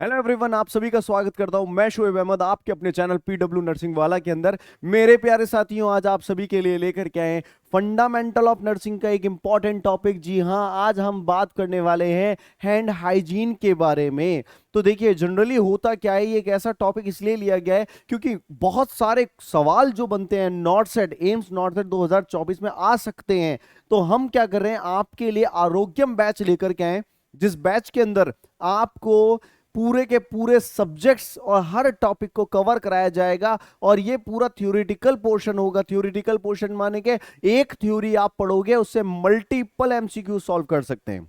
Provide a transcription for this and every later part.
Hello everyone, आप सभी का स्वागत करता हूं। मैं शोएब अहमद आपके अपने चैनल पीडब्ल्यू नर्सिंग वाला के अंदर। मेरे प्यारे साथियों, आज आप सभी के लिए लेकर के आए हैं फंडामेंटल ऑफ नर्सिंग का एक इंपॉर्टेंट टॉपिक। जी हां, आज हम बात करने वाले हैं हैंड हाइजीन के बारे में। तो देखिए, जनरली होता क्या है, ये एक ऐसा टॉपिक इसलिए लिया गया है क्योंकि बहुत सारे सवाल जो बनते हैं नॉर्थ एम्स नॉर्थ 2024 में आ सकते हैं। तो हम क्या कर रहे हैं, आपके लिए आरोग्यम बैच लेकर के आए, जिस बैच के अंदर आपको पूरे के पूरे सब्जेक्ट्स और हर टॉपिक को कवर कराया जाएगा। और ये पूरा थ्योरेटिकल पोर्शन होगा। थ्योरेटिकल पोर्शन माने के एक थ्योरी आप पढ़ोगे, उससे मल्टीपल एमसीक्यू सॉल्व कर सकते हैं।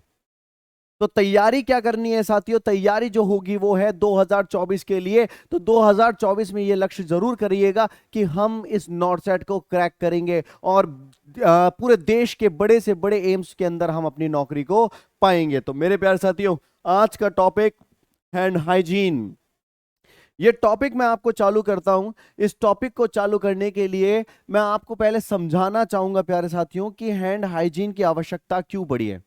तो तैयारी क्या करनी है साथियों, तैयारी जो होगी वो है 2024 के लिए। तो 2024 में ये लक्ष्य जरूर करिएगा कि हम इस नॉर्थ सेट को क्रैक करेंगे और पूरे देश के बड़े से बड़े एम्स के अंदर हम अपनी नौकरी को पाएंगे। तो मेरे प्यारे साथियों, आज का टॉपिक हैंड हाइजीन। ये टॉपिक मैं आपको चालू करता हूं। इस टॉपिक को चालू करने के लिए मैं आपको पहले समझाना चाहूंगा प्यारे साथियों कि हैंड हाइजीन की आवश्यकता क्यों पड़ी है।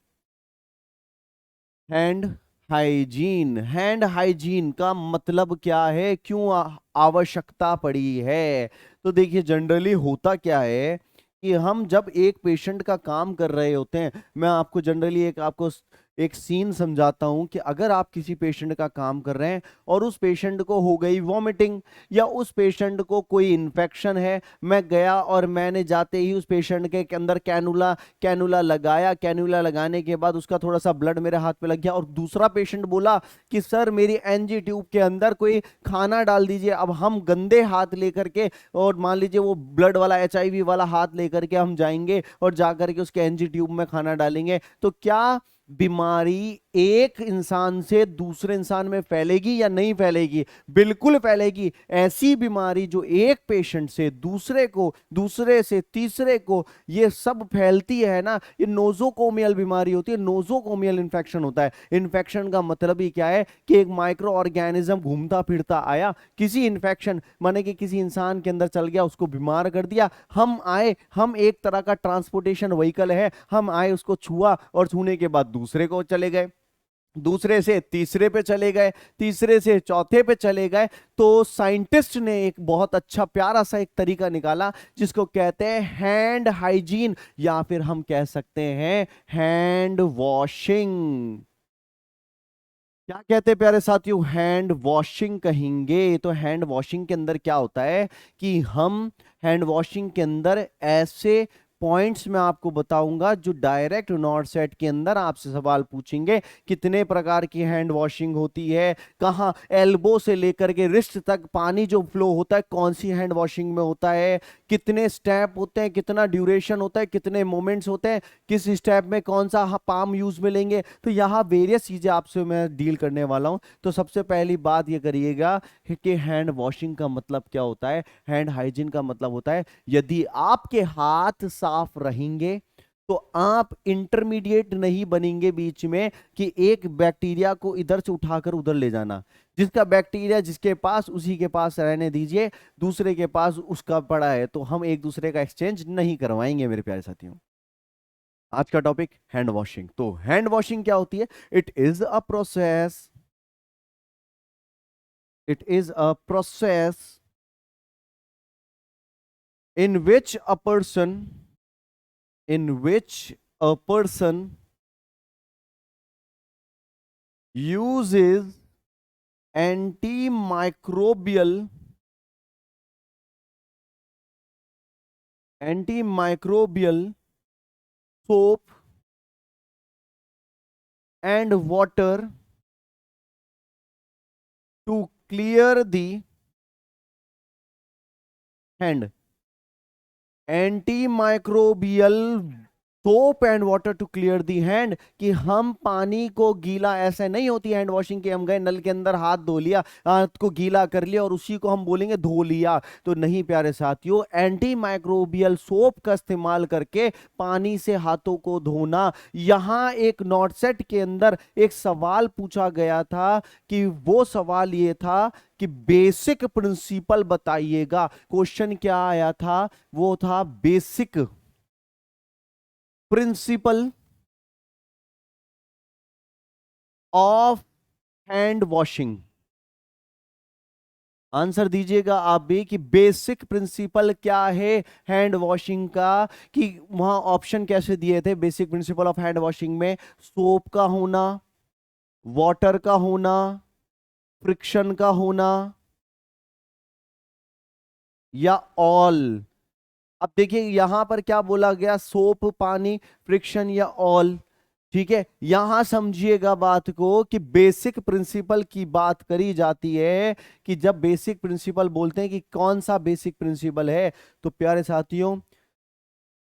हैंड हाइजीन, हैंड हाइजीन का मतलब क्या है, क्यों आवश्यकता पड़ी है। तो देखिए, जनरली होता क्या है कि हम जब एक पेशेंट का काम कर रहे होते हैं, मैं आपको जनरली आपको एक सीन समझाता हूं कि अगर आप किसी पेशेंट का काम कर रहे हैं और उस पेशेंट को हो गई वॉमिटिंग या उस पेशेंट को कोई इन्फेक्शन है, मैं गया और मैंने जाते ही उस पेशेंट के अंदर कैनुला कैनुला लगाया। कैनुला लगाने के बाद उसका थोड़ा सा ब्लड मेरे हाथ पे लग गया और दूसरा पेशेंट बोला कि सर मेरी एनजी ट्यूब के अंदर कोई खाना डाल दीजिए। अब हम गंदे हाथ लेकर के, और मान लीजिए वो ब्लड वाला एचआईवी वाला हाथ लेकर के हम जाएंगे और जाकर के उसके एनजी ट्यूब में खाना डालेंगे, तो क्या बीमारी एक इंसान से दूसरे इंसान में फैलेगी या नहीं फैलेगी? बिल्कुल फैलेगी। ऐसी बीमारी जो एक पेशेंट से दूसरे को, दूसरे से तीसरे को, ये सब फैलती है ना, ये नोजोकोमियल बीमारी होती है। नोजोकोमियल इन्फेक्शन होता है। इन्फेक्शन का मतलब ही क्या है कि एक माइक्रो ऑर्गेनिज्म घूमता फिरता आया, किसी इन्फेक्शन माने कि किसी इंसान के अंदर चल गया, उसको बीमार कर दिया। हम आए, हम एक तरह का ट्रांसपोर्टेशन व्हीकल है, हम आए, उसको छुआ और छूने के बाद दूसरे को चले गए, दूसरे से तीसरे पे चले गए, तीसरे से चौथे पे चले गए। तो साइंटिस्ट ने एक बहुत अच्छा प्यारा सा एक तरीका निकाला जिसको कहते हैं हैंड हाइजीन, या फिर हम कह सकते हैं हैंड वॉशिंग। क्या कहते हैं प्यारे साथियों? हैंड वॉशिंग कहेंगे। तो हैंड वॉशिंग के अंदर क्या होता है कि हम हैंड वॉशिंग के अंदर ऐसे पॉइंट्स में आपको बताऊंगा जो डायरेक्ट नॉट सेट के अंदर आपसे सवाल पूछेंगे। कितने प्रकार की हैंड वॉशिंग होती है, कहाँ एल्बो से लेकर के रिस्ट तक पानी जो फ्लो होता है कौन सी हैंड वॉशिंग में होता है, कितने स्टेप होते हैं, कितना ड्यूरेशन होता है, कितने मोमेंट्स होते हैं, किस स्टेप में कौन सा पाम यूज में लेंगे। तो यहाँ वेरियस चीजें आपसे मैं डील करने वाला हूं। तो सबसे पहली बात ये करिएगा कि हैंड वॉशिंग का मतलब क्या होता है। हैंड हाइजीन का मतलब होता है यदि आपके हाथ साफ रहेंगे तो आप इंटरमीडिएट नहीं बनेंगे बीच में कि एक बैक्टीरिया को इधर से उठाकर उधर ले जाना। जिसका बैक्टीरिया जिसके पास उसी के पास रहने दीजिए, दूसरे के पास उसका पड़ा है तो हम एक दूसरे का एक्सचेंज नहीं करवाएंगे मेरे प्यारे साथियों। आज का टॉपिक हैंड वॉशिंग। तो हैंड वॉशिंग क्या होती है? It is a process, it is a process in which a person in which a person uses antimicrobial antimicrobial soap and water to clear the hand. Antimicrobial soap and water to clear the hand, कि हम पानी को गीला, ऐसे नहीं होती hand washing के हम गए नल के अंदर हाथ धो लिया, हाथ को गीला कर लिया और उसी को हम बोलेंगे धो लिया। तो नहीं प्यारे साथियों, एंटी माइक्रोबियल सोप का इस्तेमाल करके पानी से हाथों को धोना। यहां एक नॉट सेट के अंदर एक सवाल पूछा गया था कि वो सवाल ये था कि बेसिक प्रिंसिपल बताइएगा। क्वेश्चन क्या आया था? वो था basic principle of hand washing. Answer दीजिएगा आप भी कि बेसिक प्रिंसिपल क्या है हैंड वॉशिंग का, कि वहां ऑप्शन कैसे दिए थे basic principle of hand washing में, सोप का होना, वाटर का होना, फ्रिक्शन का होना, या ऑल। अब देखिए यहां पर क्या बोला गया, सोप, पानी, फ्रिक्शन या ऑल। ठीक है, यहां समझिएगा बात को कि बेसिक प्रिंसिपल की बात करी जाती है, कि जब बेसिक प्रिंसिपल बोलते हैं कि कौन सा बेसिक प्रिंसिपल है, तो प्यारे साथियों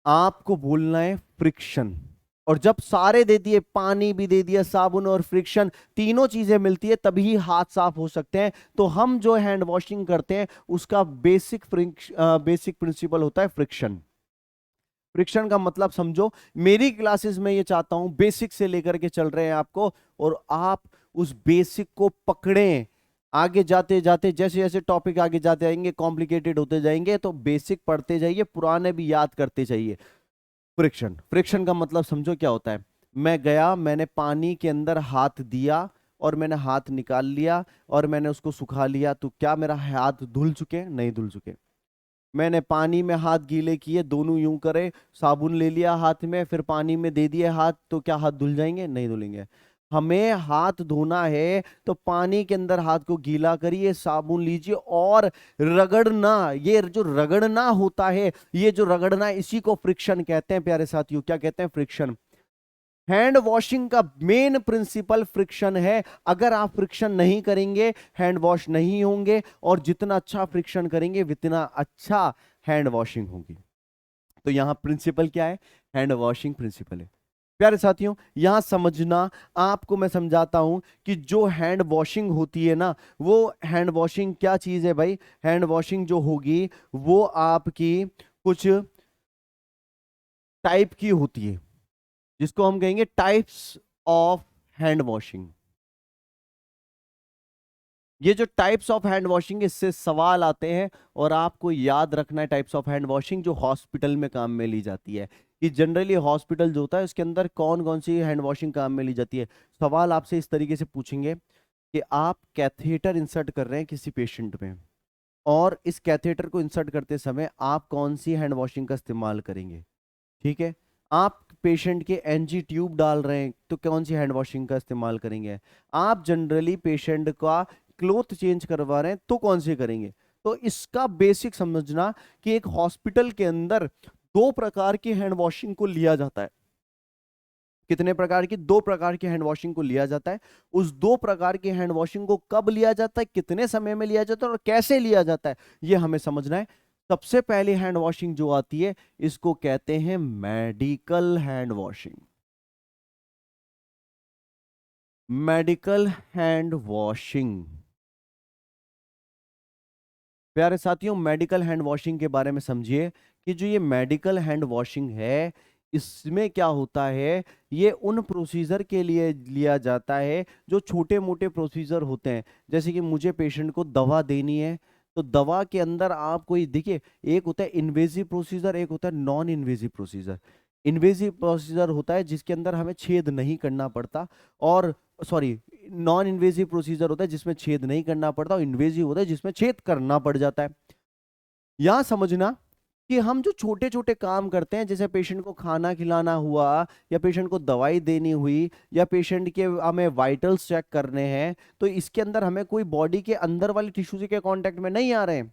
आपको बोलना है फ्रिक्शन। और जब सारे दे दिए, पानी भी दे दिया, साबुन और फ्रिक्शन, तीनों चीजें मिलती है तभी हाथ साफ हो सकते हैं। तो हम जो हैंड वॉशिंग करते हैं उसका बेसिक प्रिंसिपल होता है फ्रिक्शन। फ्रिक्शन का मतलब समझो, मेरी क्लासेस में ये चाहता हूं बेसिक से लेकर के चल रहे हैं आपको, और आप उस बेसिक को पकड़ें। आगे जाते जाते जैसे जैसे टॉपिक आगे जाते जाएंगे, कॉम्प्लिकेटेड होते जाएंगे, तो बेसिक पढ़ते जाइए, पुराने भी याद करते जाइए। फ्रिक्शन, फ्रिक्शन का मतलब समझो क्या होता है। मैं गया, मैंने पानी के अंदर हाथ दिया और मैंने हाथ निकाल लिया और मैंने उसको सुखा लिया, तो क्या मेरा हाथ धुल चुके? नहीं धुल चुके। मैंने पानी में हाथ गीले किए, दोनों यूं करे, साबुन ले लिया हाथ में, फिर पानी में दे दिए हाथ, तो क्या हाथ धुल जाएंगे? नहीं धुलेंगे। हमें हाथ धोना है तो पानी के अंदर हाथ को गीला करिए, साबुन लीजिए और रगड़ना। ये जो रगड़ना होता है, ये जो रगड़ना है, इसी को फ्रिक्शन कहते हैं प्यारे साथियों। क्या कहते हैं? फ्रिक्शन। हैंड वॉशिंग का मेन प्रिंसिपल फ्रिक्शन है। अगर आप फ्रिक्शन नहीं करेंगे, हैंड वॉश नहीं होंगे, और जितना अच्छा फ्रिक्शन करेंगे उतना अच्छा हैंड वॉशिंग होगी। तो यहां प्रिंसिपल क्या है? हैंड वॉशिंग प्रिंसिपल है। प्यारे साथियों यहां समझना, आपको मैं समझाता हूं कि जो हैंड वॉशिंग होती है ना, वो हैंड वॉशिंग क्या चीज है भाई। हैंड वॉशिंग जो होगी वो आपकी कुछ टाइप की होती है, जिसको हम कहेंगे टाइप्स ऑफ हैंड वॉशिंग। ये जो टाइप्स ऑफ हैंड वॉशिंग, इससे सवाल आते हैं, और आपको याद रखना है टाइप्स ऑफ हैंड वॉशिंग जो हॉस्पिटल में काम में ली जाती है, कि जनरली हॉस्पिटल जो होता है उसके अंदर कौन कौन सी हैंड वॉशिंग काम में ली जाती है। सवाल आपसे इस तरीके से पूछेंगे कि आप कैथेटर इंसर्ट कर रहे हैं किसी पेशेंट में, और इस कैथेटर को इंसर्ट करते समय आप कौन सी हैंड वॉशिंग का इस्तेमाल करेंगे। ठीक है, आप पेशेंट के एनजी ट्यूब डाल रहे हैं तो कौन सी हैंड वॉशिंग का इस्तेमाल करेंगे। आप जनरली पेशेंट का क्लोथ चेंज करवा रहे हैं तो कौन सी करेंगे। तो इसका बेसिक समझना कि एक हॉस्पिटल के अंदर दो प्रकार की हैंड वॉशिंग को लिया जाता है। कितने प्रकार की? दो प्रकार की हैंड वॉशिंग को लिया जाता है। उस दो प्रकार की हैंड वॉशिंग को कब लिया जाता है, कितने समय में लिया जाता है, और कैसे लिया जाता है, यह हमें समझना है। सबसे पहली हैंड वॉशिंग जो आती है, इसको कहते हैं medical hand washing. Medical hand washing. प्यारे साथियों मेडिकल हैंड वॉशिंग के बारे में समझिए, कि जो ये मेडिकल हैंड वॉशिंग है, इसमें क्या होता है, ये उन प्रोसीजर के लिए लिया जाता है जो छोटे मोटे प्रोसीजर होते हैं। जैसे कि मुझे पेशेंट को दवा देनी है, तो दवा के अंदर आप कोई देखिए, एक होता है इन्वेजिव प्रोसीजर, एक होता है non invasive procedure. Invasive procedure होता है जिसके अंदर हमें छेद नहीं करना पड़ता, और सॉरी, नॉन इन्वेजिव प्रोसीजर होता है जिसमें छेद नहीं करना पड़ता, और इन्वेजिव होता है जिसमें छेद करना पड़ जाता है। यहां समझना कि हम जो छोटे छोटे काम करते हैं, जैसे पेशेंट को खाना खिलाना हुआ, या पेशेंट को दवाई देनी हुई, या पेशेंट के हमें वाइटल्स चेक करने हैं, तो इसके अंदर हमें कोई बॉडी के अंदर वाले टिश्यू के कांटेक्ट में नहीं आ रहे हैं।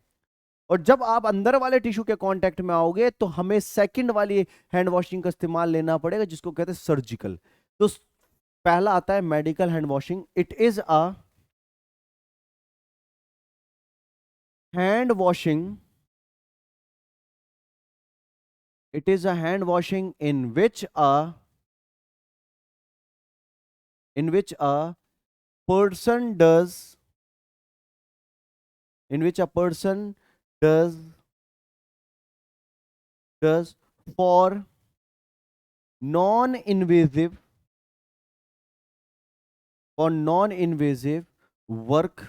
और जब आप अंदर वाले टिश्यू के कांटेक्ट में आओगे तो हमें सेकंड वाली हैंड वॉशिंग का इस्तेमाल लेना पड़ेगा, जिसको कहते हैं सर्जिकल। तो पहला आता है medical hand washing. It is a hand washing, it is a hand washing in which a person does in which a person does does for non-invasive non-invasive work.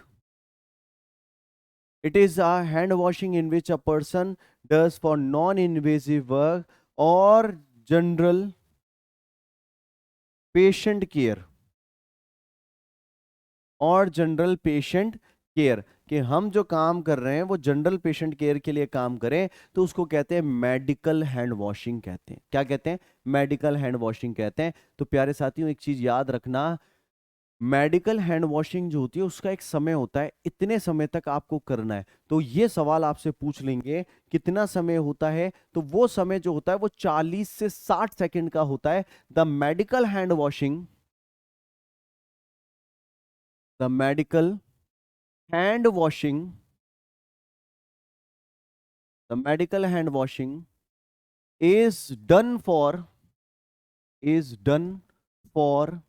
It is a hand washing in which a person does for non-invasive work or general patient care, और general patient care. कि हम जो काम कर रहे हैं वो general patient care के लिए काम करें, तो उसको कहते हैं मेडिकल हैंड वॉशिंग कहते हैं। क्या कहते हैं? मेडिकल हैंड वॉशिंग कहते हैं। तो प्यारे साथियों, एक चीज याद रखना, मेडिकल हैंड वॉशिंग जो होती है उसका एक समय होता है, इतने समय तक आपको करना है। तो ये सवाल आपसे पूछ लेंगे कितना समय होता है, तो वो समय जो होता है वो 40 से 60 सेकंड का होता है। The medical hand washing, the medical hand washing, the medical hand washing is done for, is done for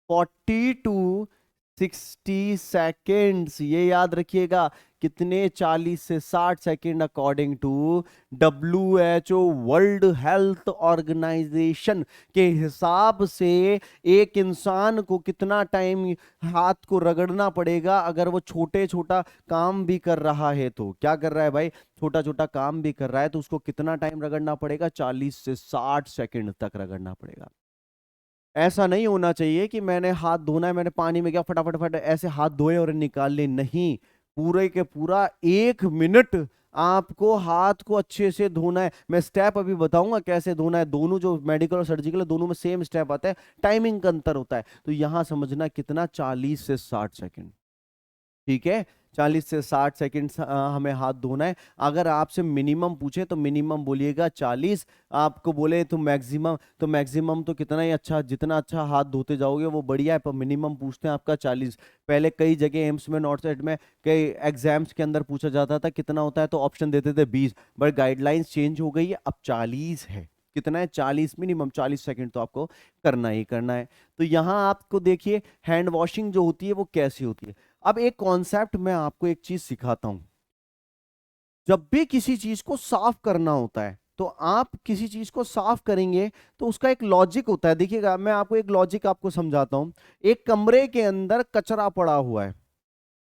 40 to 60 seconds. ये याद रखिएगा, कितने? 40 से 60 second, according to WHO, world health organisation के हिसाब से एक इंसान को कितना टाइम हाथ को रगड़ना पड़ेगा अगर वो छोटे छोटा काम भी कर रहा है। तो क्या कर रहा है भाई? छोटा छोटा काम भी कर रहा है, तो उसको कितना टाइम रगड़ना पड़ेगा? 40 से 60 सेकेंड तक रगड़ना पड़ेगा। ऐसा नहीं होना चाहिए कि मैंने हाथ धोना है, मैंने पानी में गया फटाफट फट ऐसे हाथ धोए और निकाल ले। नहीं, पूरे के पूरा 1 मिनट आपको हाथ को अच्छे से धोना है। मैं स्टेप अभी बताऊंगा कैसे धोना है। दोनों जो मेडिकल और सर्जिकल है, दोनों में सेम स्टेप आता है, टाइमिंग का अंतर होता है। तो यहां समझना कितना, 40 से 60 सेकंड। ठीक है, 40 से 60 सेकंड हमें हाथ धोना है। अगर आपसे मिनिमम पूछे तो मिनिमम बोलिएगा 40, आपको बोले तो मैक्सिमम तो कितना ही अच्छा, जितना अच्छा हाथ धोते जाओगे वो बढ़िया है, पर मिनिमम पूछते हैं आपका 40। पहले कई जगह एम्स में, नॉर्थ साइड में, कई एग्जाम्स के अंदर पूछा जाता था कितना होता है, तो ऑप्शन देते थे 20, बट गाइडलाइंस चेंज हो गई है, अब 40 है। कितना है? 40, मिनिमम 40 सेकंड तो आपको करना ही करना है। तो यहां आपको देखिए हैंड वॉशिंग जो होती है वो कैसी होती है। अब एक कॉन्सेप्ट मैं आपको एक चीज सिखाता हूं। जब भी किसी चीज को साफ करना होता है, तो आप किसी चीज को साफ करेंगे तो उसका एक लॉजिक होता है। देखिएगा, मैं आपको एक लॉजिक आपको समझाता हूं। एक कमरे के अंदर कचरा पड़ा हुआ है,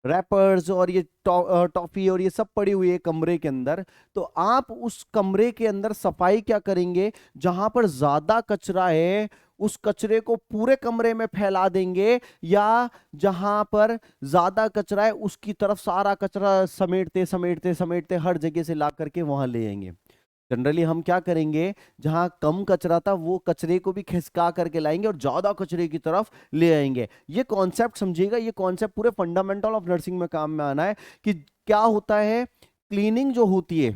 रैपर्स और ये टॉफी और ये सब पड़ी हुई है कमरे के अंदर। तो आप उस कमरे के अंदर सफाई क्या करेंगे? जहां पर ज्यादा कचरा है उस कचरे को पूरे कमरे में फैला देंगे, या जहां पर ज्यादा कचरा है उसकी तरफ सारा कचरा समेटते समेटते समेटते हर जगह से ला करके वहां ले आएंगे? जनरली हम क्या करेंगे, जहां कम कचरा था वो कचरे को भी खिसका करके लाएंगे और ज्यादा कचरे की तरफ ले आएंगे। ये कॉन्सेप्ट समझिएगा, ये कॉन्सेप्ट पूरे फंडामेंटल ऑफ नर्सिंग में काम में आना है कि क्या होता है। क्लीनिंग जो होती है,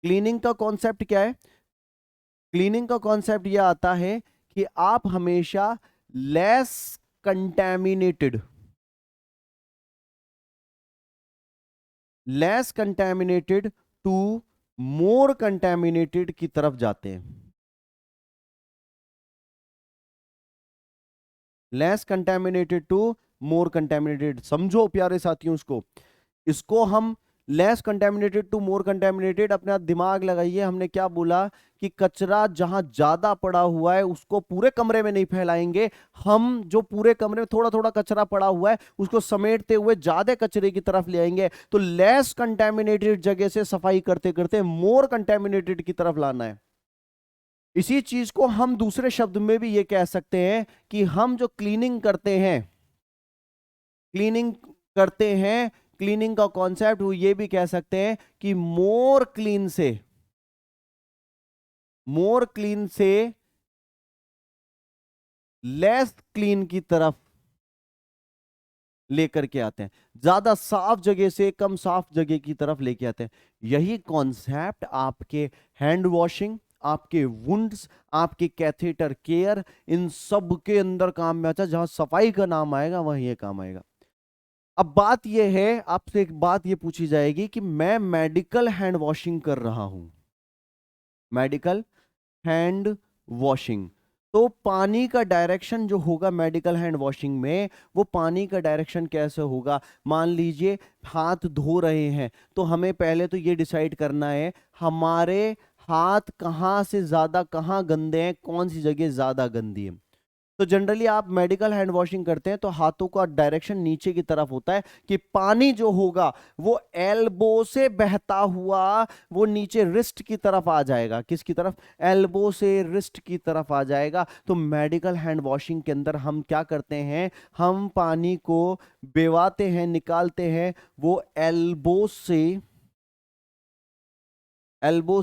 क्लीनिंग का कॉन्सेप्ट क्या है? क्लीनिंग का कॉन्सेप्ट यह आता है कि आप हमेशा less contaminated, less contaminated to more contaminated की तरफ जाते हैं। Less contaminated to more contaminated, समझो प्यारे साथियों। इसको हम less contaminated to more contaminated, अपना दिमाग लगाइए। हमने क्या बोला कि कचरा जहां ज्यादा पड़ा हुआ है उसको पूरे कमरे में नहीं फैलाएंगे। हम जो पूरे कमरे में थोड़ा थोड़ा कचरा पड़ा हुआ है उसको समेटते हुए ज्यादा कचरे की तरफ ले आएंगे। तो लेस कंटेमिनेटेड जगह से सफाई करते करते मोर कंटेमिनेटेड की तरफ लाना है। इसी चीज को हम दूसरे शब्द में भी ये कह सकते हैं कि हम जो क्लीनिंग करते हैं, क्लीनिंग करते हैं, क्लीनिंग का कॉन्सेप्ट वो ये भी कह सकते हैं कि मोर क्लीन से लेस क्लीन की तरफ लेकर के आते हैं, ज्यादा साफ जगह से कम साफ जगह की तरफ लेके आते हैं। यही कॉन्सेप्ट आपके हैंड वॉशिंग, आपके वुंड्स, आपके कैथेटर केयर, इन सब के अंदर काम में आता है। जहां सफाई का नाम आएगा वहीं ये काम आएगा। अब बात यह है, आपसे एक बात यह पूछी जाएगी कि मैं मेडिकल हैंड वॉशिंग कर रहा हूं, मेडिकल हैंड वॉशिंग, तो पानी का डायरेक्शन जो होगा मेडिकल हैंड वॉशिंग में, वो पानी का डायरेक्शन कैसे होगा? मान लीजिए हाथ धो रहे हैं, तो हमें पहले तो ये डिसाइड करना है हमारे हाथ कहाँ से ज्यादा, कहाँ गंदे हैं, कौन सी जगह ज्यादा गंदी है। तो जनरली आप मेडिकल हैंड वॉशिंग करते हैं तो हाथों का डायरेक्शन नीचे की तरफ होता है कि पानी जो होगा वो एल्बो से बहता हुआ वो नीचे रिस्ट की तरफ आ जाएगा। किसकी तरफ? एल्बो से रिस्ट की तरफ आ जाएगा। तो मेडिकल हैंड वॉशिंग के अंदर हम क्या करते हैं, हम पानी को बेवाते हैं, निकालते हैं, वो एल्बो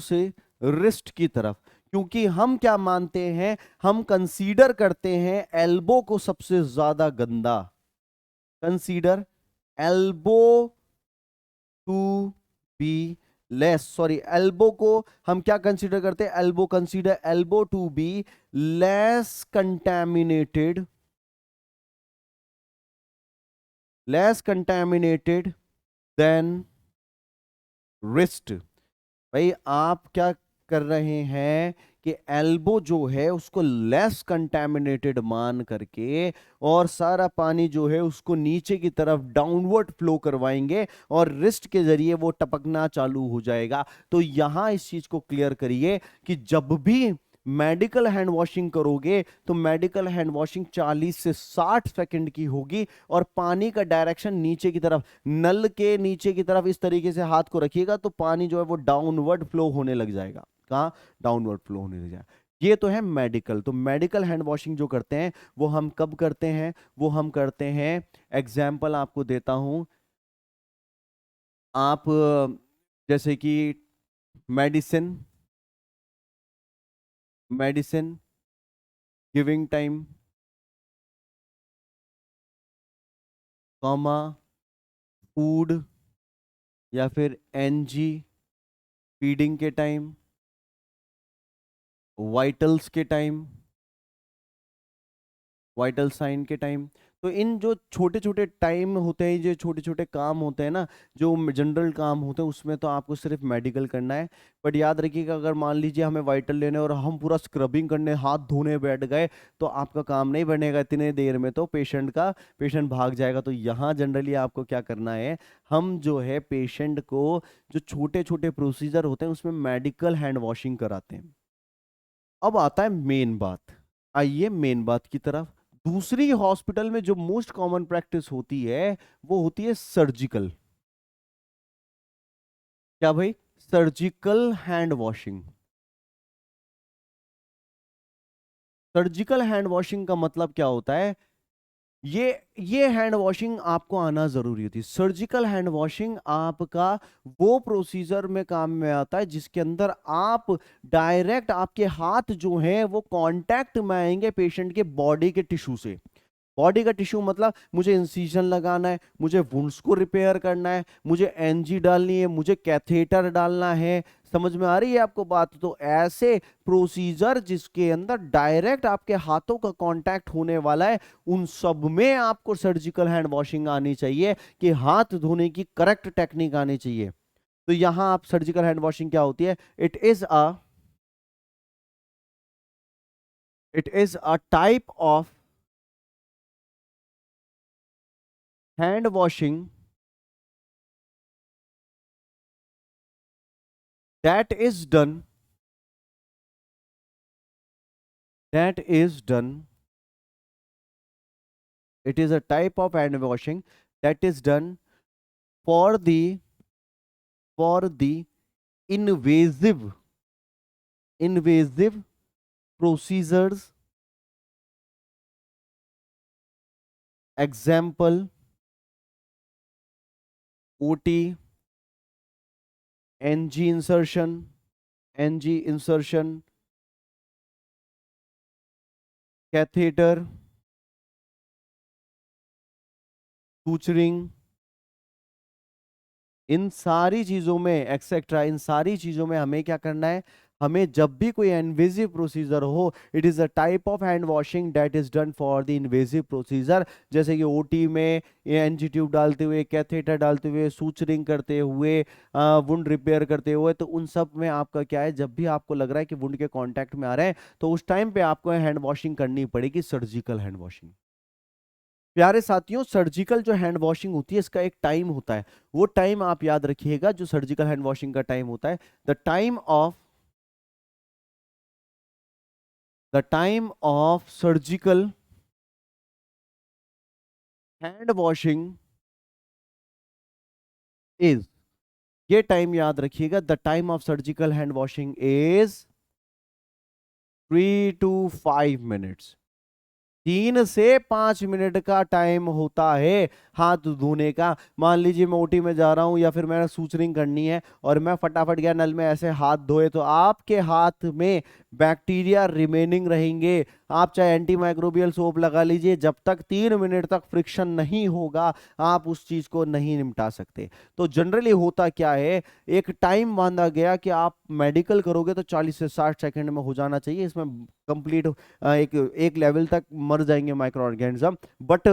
से रिस्ट की तरफ। क्योंकि हम क्या मानते हैं, हम कंसीडर करते हैं एल्बो को सबसे ज्यादा गंदा। Consider elbow to be less, sorry, elbow को हम क्या कंसीडर करते हैं, elbow, consider elbow to be less contaminated, less contaminated than wrist. भाई आप क्या कर रहे हैं कि एल्बो जो है उसको लेस कंटेमिनेटेड मान करके और सारा पानी जो है उसको नीचे की तरफ डाउनवर्ड फ्लो करवाएंगे और रिस्ट के जरिए वो टपकना चालू हो जाएगा। तो यहां इस चीज को क्लियर करिए कि जब भी मेडिकल हैंड वॉशिंग करोगे तो मेडिकल हैंड वॉशिंग 40 से 60 सेकंड की होगी और पानी का डायरेक्शन नीचे की तरफ, नल के नीचे की तरफ इस तरीके से हाथ को रखिएगा तो पानी जो है वो डाउनवर्ड फ्लो होने लग जाएगा। कहाँ? डाउनवर्ड फ्लो होने लग जाएगा। ये तो है मेडिकल। तो मेडिकल हैंड वॉशिंग जो करते हैं वो हम कब करते हैं? वो हम करते हैं, एग्जाम्पल आपको देता हूं। आप जैसे कि medicine, medicine giving time, comma, food, या फिर एनजी फीडिंग के टाइम, वाइटल्स के टाइम, वाइटल साइन के टाइम। तो इन जो छोटे छोटे टाइम होते हैं, जो छोटे छोटे काम होते हैं ना, जो जनरल काम होते हैं, उसमें तो आपको सिर्फ मेडिकल करना है। बट याद रखिएगा अगर मान लीजिए हमें वाइटल लेने और हम पूरा स्क्रबिंग करने, हाथ धोने बैठ गए तो आपका काम नहीं बनेगा इतने देर में, तो पेशेंट भाग जाएगा। तो यहाँ जनरली आपको क्या करना है, हम जो है पेशेंट को जो छोटे छोटे प्रोसीजर होते हैं उसमें मेडिकल हैंड वॉशिंग कराते हैं। अब आता है मेन बात। आइए मेन बात की तरफ। दूसरी हॉस्पिटल में जो मोस्ट कॉमन प्रैक्टिस होती है वो होती है सर्जिकल। क्या भाई? Surgical hand washing. Surgical hand washing का मतलब क्या होता है? ये हैंड वॉशिंग आपको आना जरूरी होती है। सर्जिकल हैंड वॉशिंग आपका वो प्रोसीजर में काम में आता है जिसके अंदर आप डायरेक्ट, आपके हाथ जो हैं वो कांटेक्ट में आएंगे पेशेंट के बॉडी के टिश्यू से। बॉडी का टिश्यू मतलब मुझे इंसिजन लगाना है, मुझे वुंड्स को रिपेयर करना है, मुझे एनजी डालनी है, मुझे कैथेटर डालना है। समझ में आ रही है आपको बात? तो ऐसे प्रोसीजर जिसके अंदर डायरेक्ट आपके हाथों का कांटेक्ट होने वाला है, उन सब में आपको सर्जिकल हैंड वॉशिंग आनी चाहिए कि हाथ धोने की करेक्ट टेक्निक आनी चाहिए। तो यहां आप सर्जिकल हैंड वॉशिंग क्या होती है? It is a type of hand washing that is done that is done it is a type of hand washing that is done for the invasive procedures. Example: OT, NG insertion, catheter, suturing। इन सारी चीजों में etcetera, इन सारी चीजों में हमें क्या करना है? हमें जब भी कोई इन्वेजिव प्रोसीजर हो, it is a type of hand washing that is done for the invasive procedure. जैसे कि ओटी में एनजी ट्यूब डालते हुए, कैथेटर डालते हुए, सूचरिंग करते हुए, वुंड रिपेयर करते हुए, तो उन सब में आपका क्या है, जब भी आपको लग रहा है कि वुंड के कांटेक्ट में आ रहे हैं तो उस टाइम पे आपको हैंड वॉशिंग करनी पड़ेगी, सर्जिकल हैंड वॉशिंग। प्यारे साथियों, सर्जिकल जो हैंड वॉशिंग होती है इसका एक टाइम होता है। वो टाइम आप याद रखिएगा, जो सर्जिकल हैंड वॉशिंग का टाइम होता है, the time of surgical hand washing is, ये टाइम याद रखिएगा, the time of surgical hand washing is 3 to 5 minutes। 3 से 5 मिनट का टाइम होता है हाथ धोने का। मान लीजिए मैं ओटी में जा रहा हूं या फिर मैंने सूचरिंग करनी है और मैं फटाफट गया नल में ऐसे हाथ धोए, तो आपके हाथ में बैक्टीरिया रिमेनिंग रहेंगे। आप चाहे एंटी माइक्रोबियल सोप लगा लीजिए, जब तक 3 मिनट तक फ्रिक्शन नहीं होगा आप उस चीज को नहीं निपटा सकते। तो जनरली होता क्या है, एक टाइम बांधा गया कि आप मेडिकल करोगे तो 40 से 60 सेकंड में हो जाना चाहिए, इसमें कंप्लीट एक एक लेवल तक मर जाएंगे माइक्रो ऑर्गेनिज्म। बट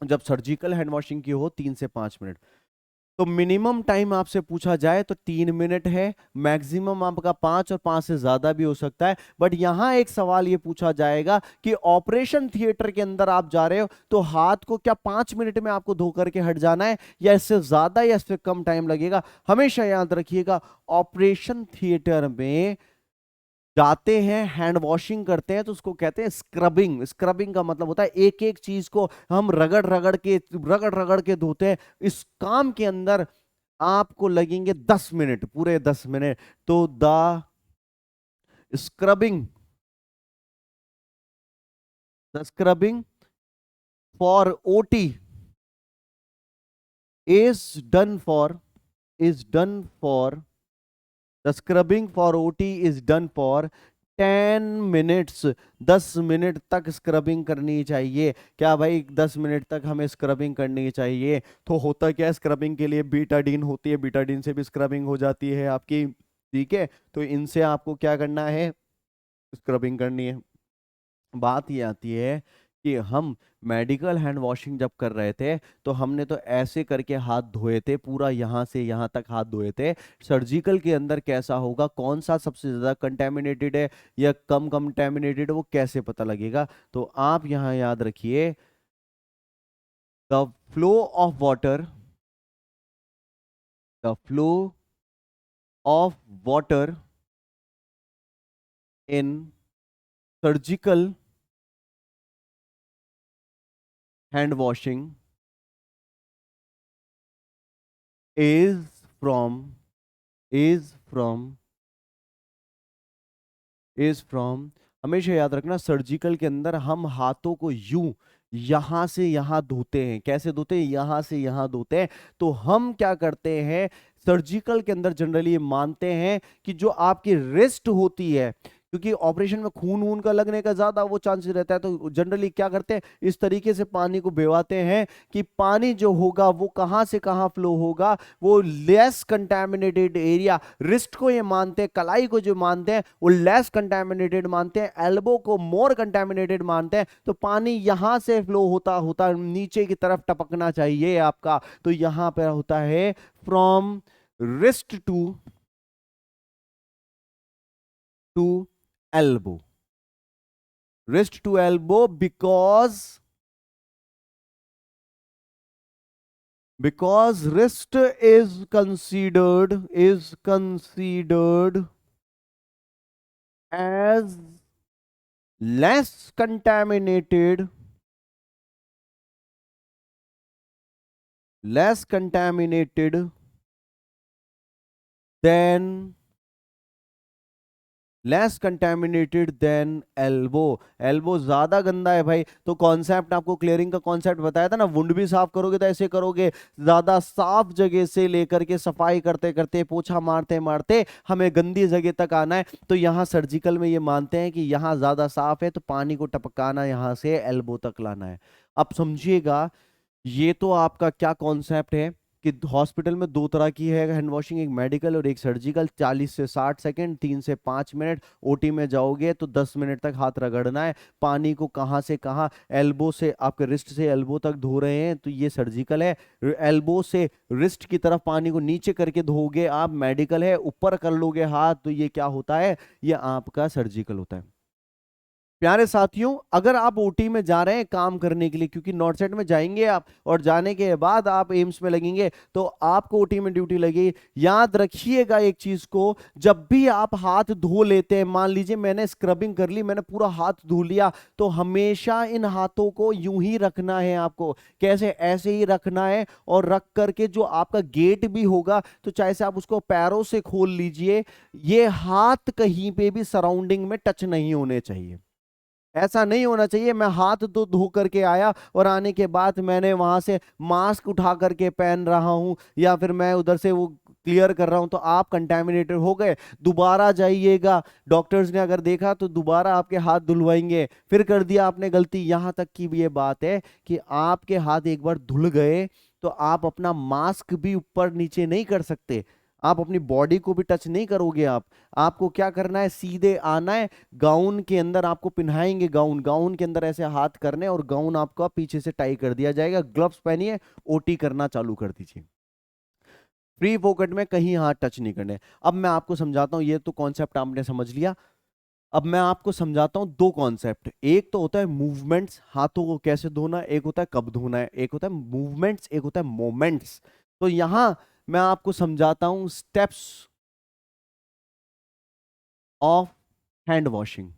जब सर्जिकल हैंड वॉशिंग की हो 3 से 5 मिनट, तो मिनिमम टाइम आपसे पूछा जाए तो 3 मिनट है, मैक्सिमम आपका 5 और 5 से ज्यादा भी हो सकता है। बट यहां एक सवाल ये पूछा जाएगा कि ऑपरेशन थिएटर के अंदर आप जा रहे हो तो हाथ को क्या 5 मिनट में आपको धो करके हट जाना है, या इससे ज्यादा या इससे कम टाइम लगेगा। हमेशा याद रखिएगा, ऑपरेशन थिएटर में जाते हैं, हैंड वॉशिंग करते हैं तो उसको कहते हैं स्क्रबिंग। स्क्रबिंग का मतलब होता है एक एक चीज को हम रगड़ रगड़ के धोते हैं। इस काम के अंदर आपको लगेंगे 10 मिनट, पूरे 10 मिनट। तो scrubbing the scrubbing for OT is done for is done for the scrubbing for OT is done for 10 minutes. 10 minute तक स्क्रबिंग करनी चाहिए। क्या भाई 10 मिनट तक हमें स्क्रबिंग करनी चाहिए? तो होता क्या है, स्क्रबिंग के लिए बीटाडीन होती है, बीटाडीन से भी स्क्रबिंग हो जाती है आपकी। ठीक है, तो इनसे आपको क्या करना है, स्क्रबिंग करनी है। बात ये आती है कि हम मेडिकल हैंड वॉशिंग जब कर रहे थे तो हमने तो ऐसे करके हाथ धोए थे, पूरा यहां से यहां तक हाथ धोए थे। सर्जिकल के अंदर कैसा होगा, कौन सा सबसे ज्यादा कंटेमिनेटेड है या कम कंटेमिनेटेड है, वो कैसे पता लगेगा? तो आप यहां याद रखिए, the flow of water the flow of water in surgical hand washing is from is from is from हमेशा याद रखना, सर्जिकल के अंदर हम हाथों को यूं यहां से यहां धोते हैं। कैसे धोते हैं? यहां से यहां धोते हैं। तो हम क्या करते हैं, सर्जिकल के अंदर जनरली मानते हैं कि जो आपकी रिस्ट होती है, क्योंकि ऑपरेशन में खून वून का लगने का ज्यादा वो चांसेस रहता है, तो जनरली क्या करते हैं, इस तरीके से पानी को भिगवाते हैं कि पानी जो होगा वो कहां से कहां फ्लो होगा, वो लेस कंटेमिनेटेड एरिया। रिस्ट को ये मानते हैं, कलाई को जो मानते हैं वो लेस कंटेमिनेटेड मानते हैं, एल्बो को मोर कंटेमिनेटेड मानते हैं। तो पानी यहां से फ्लो होता होता नीचे की तरफ टपकना चाहिए आपका। तो यहां पर होता है from wrist to elbow, wrist to elbow, because wrist is considered as less contaminated than less contaminated than elbow. Elbow ज्यादा गंदा है भाई। तो कॉन्सेप्ट आपको क्लियरिंग का कॉन्सेप्ट बताया था ना, वुंड भी साफ करोगे तो ऐसे करोगे, ज्यादा साफ जगह से लेकर के सफाई करते करते पोछा मारते मारते हमें गंदी जगह तक आना है। तो यहाँ सर्जिकल में ये मानते हैं कि यहाँ ज्यादा साफ है तो पानी को टपकाना यहाँ से एल्बो तक लाना है। अब समझिएगा, ये तो आपका क्या कॉन्सेप्ट है कि हॉस्पिटल में दो तरह की है हैंड वॉशिंग, एक मेडिकल और एक सर्जिकल। 40 से 60 सेकंड, 3 से 5 मिनट। ओटी में जाओगे तो 10 मिनट तक हाथ रगड़ना है। पानी को कहाँ से कहाँ, एल्बो से आपके रिस्ट से एल्बो तक धो रहे हैं तो ये सर्जिकल है। एल्बो से रिस्ट की तरफ पानी को नीचे करके धोगे आप, मेडिकल है। ऊपर कर लोगे हाथ तो ये क्या होता है, ये आपका सर्जिकल होता है। प्यारे साथियों, अगर आप ओटी में जा रहे हैं काम करने के लिए, क्योंकि नॉर्थ में जाएंगे आप और जाने के बाद आप एम्स में लगेंगे, तो आपको ओटी में ड्यूटी लगी। याद रखिएगा एक चीज को, जब भी आप हाथ धो लेते हैं, मान लीजिए मैंने स्क्रबिंग कर ली, मैंने पूरा हाथ धो लिया, तो हमेशा इन हाथों को यूं ही रखना है आपको। कैसे? ऐसे ही रखना है, और रख करके जो आपका गेट भी होगा, तो चाहे से आप उसको पैरों से खोल लीजिए, ये हाथ कहीं पे भी सराउंडिंग में टच नहीं होने चाहिए। ऐसा नहीं होना चाहिए मैं हाथ तो धो करके आया और आने के बाद मैंने वहां से मास्क उठा करके पहन रहा हूं, या फिर मैं उधर से वो क्लियर कर रहा हूं, तो आप कंटेमिनेटेड हो गए। दोबारा जाइएगा, डॉक्टर्स ने अगर देखा तो दोबारा आपके हाथ धुलवाएंगे। फिर कर दिया आपने गलती, यहां तक की भी ये बात है कि आपके हाथ एक बार धुल गए तो आप अपना मास्क भी ऊपर नीचे नहीं कर सकते, आप अपनी बॉडी को भी टच नहीं करोगे। आपको क्या करना है? सीधे आना है, गाउन के अंदर आपको पिन्हाएंगे, गाउन के अंदर ऐसे हाथ करने, और गाउन आपका पीछे से टाई कर दिया जाएगा, ग्लव्स पहनिए, ओटी करना चालू कर दीजिए। फ्री पॉकेट में कहीं हाथ टच नहीं करने। अब मैं आपको समझाता हूं, ये तो कॉन्सेप्ट आपने समझ लिया। अब मैं आपको समझाता हूं दो कॉन्सेप्ट। एक तो होता है मूवमेंट्स, हाथों को कैसे धोना, एक होता है कब धोना है। एक होता है मूवमेंट्स, एक होता है मोमेंट्स। तो यहां मैं आपको समझाता हूं steps of hand washing.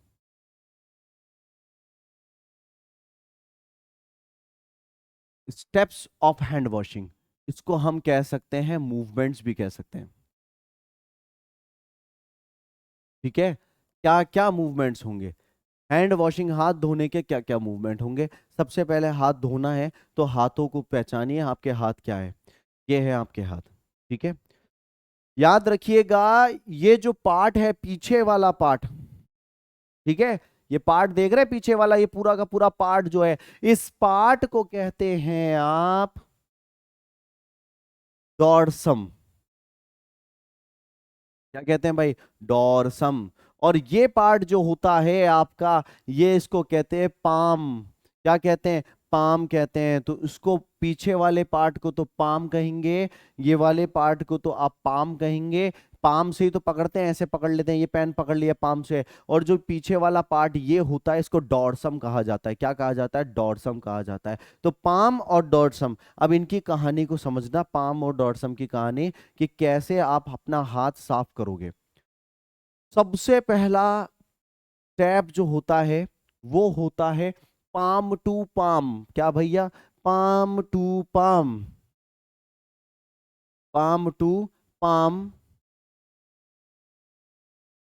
Steps of hand washing, इसको हम कह सकते हैं मूवमेंट्स भी कह सकते हैं। ठीक है? क्या क्या मूवमेंट्स होंगे हैंड वॉशिंग, हाथ धोने के क्या क्या मूवमेंट होंगे? सबसे पहले हाथ धोना है तो हाथों को पहचानिए, आपके हाथ क्या है। ये है आपके हाथ। ठीक है? याद रखिएगा, ये जो पार्ट है पीछे वाला पार्ट, ठीक है, ये पार्ट देख रहे हैं पीछे वाला, ये पूरा का पूरा पार्ट जो है, इस पार्ट को कहते हैं आप डॉर्सम। क्या कहते हैं भाई? डॉर्सम। और ये पार्ट जो होता है आपका, ये इसको कहते हैं पाम। क्या कहते हैं? पाम कहते हैं। तो इसको पीछे वाले पार्ट को तो पाम कहेंगे, ये वाले पार्ट को तो आप पाम कहेंगे। पाम से ही तो पकड़ते हैं, ऐसे पकड़ लेते हैं, ये पेन पकड़ लिया पाम से। और जो पीछे वाला पार्ट ये होता है, इसको डॉर्सम कहा जाता है। क्या कहा जाता है? डॉर्सम कहा जाता है। तो पाम और डॉर्सम, अब इनकी कहानी को समझना, पाम और डॉर्सम की कहानी, कि कैसे आप अपना हाथ साफ करोगे। सबसे पहला स्टेप जो होता है वो होता है पाम टू पाम। क्या भैया? Palm to palm, palm to palm.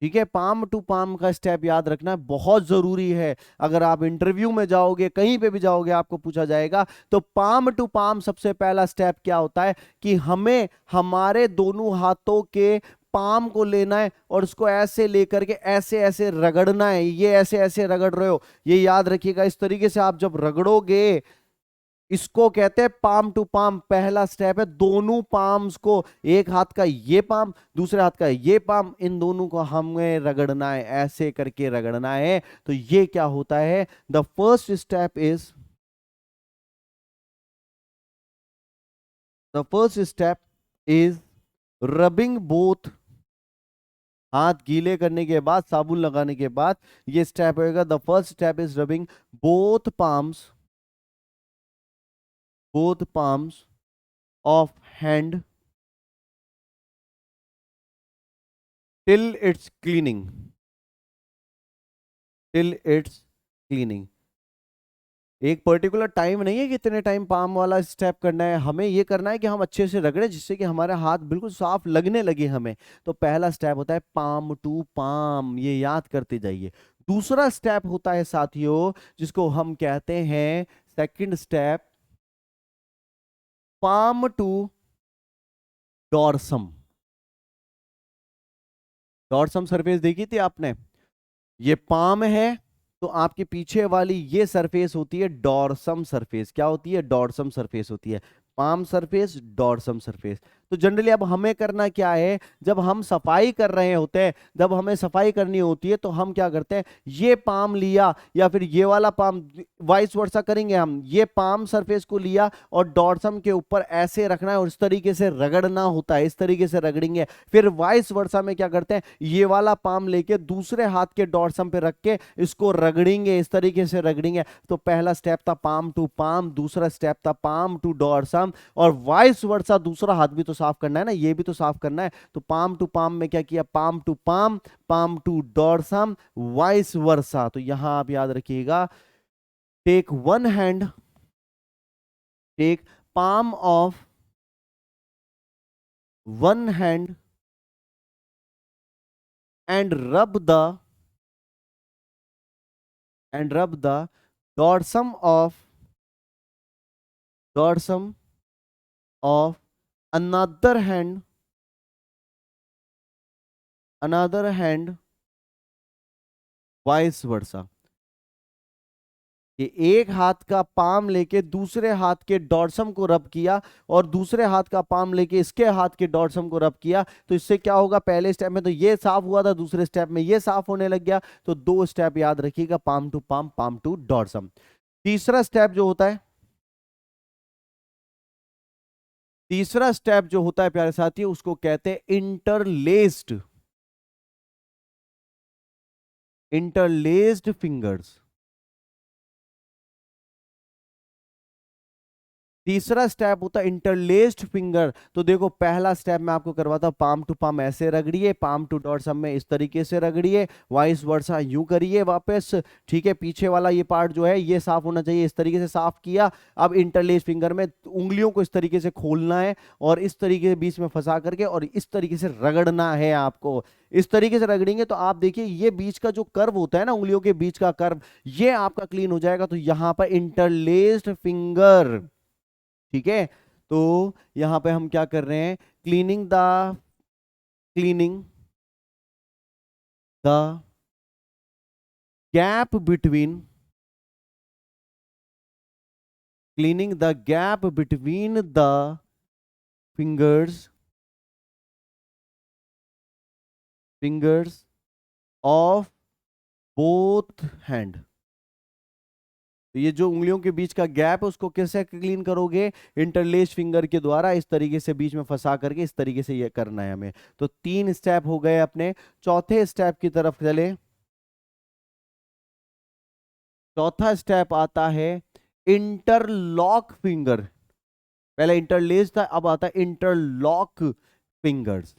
ठीक है? पाम टू पाम का स्टेप याद रखना बहुत जरूरी है। अगर आप इंटरव्यू में जाओगे, कहीं पे भी जाओगे, आपको पूछा जाएगा, तो पाम टू पाम सबसे पहला स्टेप क्या होता है कि हमें हमारे दोनों हाथों के पाम को लेना है और उसको ऐसे लेकर के ऐसे ऐसे रगड़ना है। ये ऐसे ऐसे रगड़ रहे हो, ये याद रखिएगा। इस तरीके से आप जब रगड़ोगे, इसको कहते हैं पाम टू पाम। पहला स्टेप है दोनों पाम्स को, एक हाथ का ये पाम, दूसरे हाथ का ये पाम, इन दोनों को हमें रगड़ना है, ऐसे करके रगड़ना है। तो ये क्या होता है? The first step is, the first step is rubbing both. हाथ गीले करने के बाद, साबुन लगाने के बाद ये स्टेप होएगा। The first step is rubbing both palms, both palms of hand till it's cleaning, till it's cleaning. एक पर्टिकुलर टाइम नहीं है कि इतने टाइम पाम वाला स्टेप करना है, हमें ये करना है कि हम अच्छे से रगड़े जिससे कि हमारे हाथ बिल्कुल साफ लगने लगे हमें। तो पहला स्टेप होता है पाम टू पाम, ये याद करते जाइए। दूसरा स्टेप होता है साथियों, जिसको हम कहते हैं second step, palm to dorsum. Dorsum surface देखी थी आपने? ये पाम है, तो आपके पीछे वाली ये सरफेस होती है डॉर्सम सरफेस। क्या होती है? डॉर्सम सरफेस होती है। Palm surface, dorsum surface. तो जनरली अब हमें करना क्या है, जब हम सफाई कर रहे होते हैं, जब हमें सफाई करनी होती है तो हम क्या करते हैं, ये पाम लिया या फिर ये वाला पाम, वाइस वर्सा करेंगे हम, ये पाम सरफेस को लिया और डॉर्सम के ऊपर ऐसे रखना है और इस तरीके से रगड़ना होता है, इस तरीके से रगड़ेंगे। फिर वाइस वर्सा में क्या करते हैं, ये वाला पाम लेके दूसरे हाथ के डॉर्सम पे रख के इसको रगड़ेंगे, इस तरीके से रगड़ेंगे। तो पहला स्टेप था पाम टू पाम, दूसरा स्टेप था पाम टू डॉर्सम, और वाइस वर्सा दूसरा हाथ भी तो साफ करना है ना, ये भी तो साफ करना है। तो पाम टू पाम में क्या किया, palm to palm, palm to dorsum, vice versa. तो यहां आप याद रखिएगा, take one hand, take palm of one hand and rub the dorsum of another hand vice versa। कि एक हाथ का पाम लेके दूसरे हाथ के डॉर्सम को रब किया और दूसरे हाथ का पाम लेके इसके हाथ के डॉर्सम को रब किया, तो इससे क्या होगा, पहले स्टेप में तो ये साफ हुआ था, दूसरे स्टेप में ये साफ होने लग गया। तो दो स्टेप याद रखिएगा, palm to palm, palm to dorsum. तीसरा स्टेप जो होता है, तीसरा स्टेप जो होता है प्यारे साथियों, उसको कहते हैं इंटरलेस्ड, इंटरलेस्ड फिंगर्स। तीसरा स्टेप होता है इंटरलेस्ड फिंगर। तो देखो पहला स्टेप मैं आपको करवाता हूं, पाम टू पाम ऐसे रगड़िए, पाम टू डॉर्सम में इस तरीके से रगड़िए, वाइस वर्सा यूं करिए वापस। ठीक है, पीछे वाला ये पार्ट जो है ये साफ होना चाहिए, इस तरीके से साफ किया। अब इंटरलेस्ड फिंगर में उंगलियों को इस तरीके से खोलना है और इस तरीके से बीच में फंसा करके और इस तरीके से रगड़ना है आपको। इस तरीके से रगड़ेंगे तो आप देखिए ये बीच का जो कर्व होता है ना, उंगलियों के बीच का कर्व, ये आपका क्लीन हो जाएगा। तो यहां पर इंटरलेस्ड फिंगर, ठीक है। तो यहां पे हम क्या कर रहे हैं, cleaning the gap between, cleaning the gap between the fingers, fingers of both hand. तो ये जो उंगलियों के बीच का गैप है उसको कैसे क्लीन करोगे, इंटरलेस फिंगर के द्वारा, इस तरीके से बीच में फंसा करके इस तरीके से ये करना है हमें। तो तीन स्टेप हो गए अपने। चौथे स्टेप की तरफ चले। चौथा स्टेप आता है इंटरलॉक फिंगर। पहले इंटरलेस था, अब आता है इंटरलॉक फिंगर्स।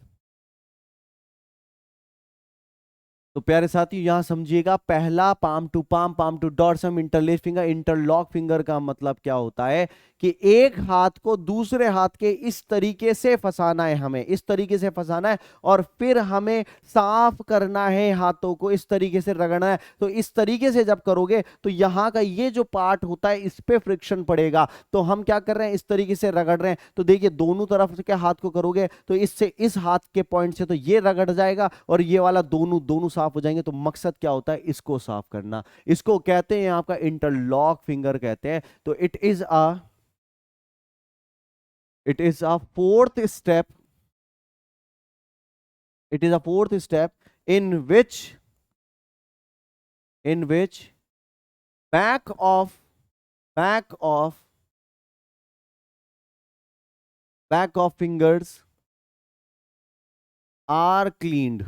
तो प्यारे साथियों यहां समझिएगा, पहला palm to palm, palm to dorsum, interlace finger. Interlock finger का मतलब क्या होता है कि एक हाथ को दूसरे हाथ के इस तरीके से फंसाना है, हमें इस तरीके से फंसाना है और फिर हमें साफ करना है, हाथों को इस तरीके से रगड़ना है। तो इस तरीके से जब करोगे तो यहां का ये जो पार्ट होता है इस पे फ्रिक्शन पड़ेगा। तो हम क्या कर रहे हैं, इस तरीके से रगड़ रहे हैं। तो देखिए दोनों तरफ के हाथ को करोगे तो इससे इस हाथ के पॉइंट से तो ये रगड़ जाएगा और ये वाला दोनों दोनों साफ हो जाएंगे। तो मकसद क्या होता है, इसको साफ करना। इसको कहते हैं आपका इंटरलॉक फिंगर कहते हैं। तो it is a fourth step, it is a fourth step in which back of back of back of fingers are cleaned।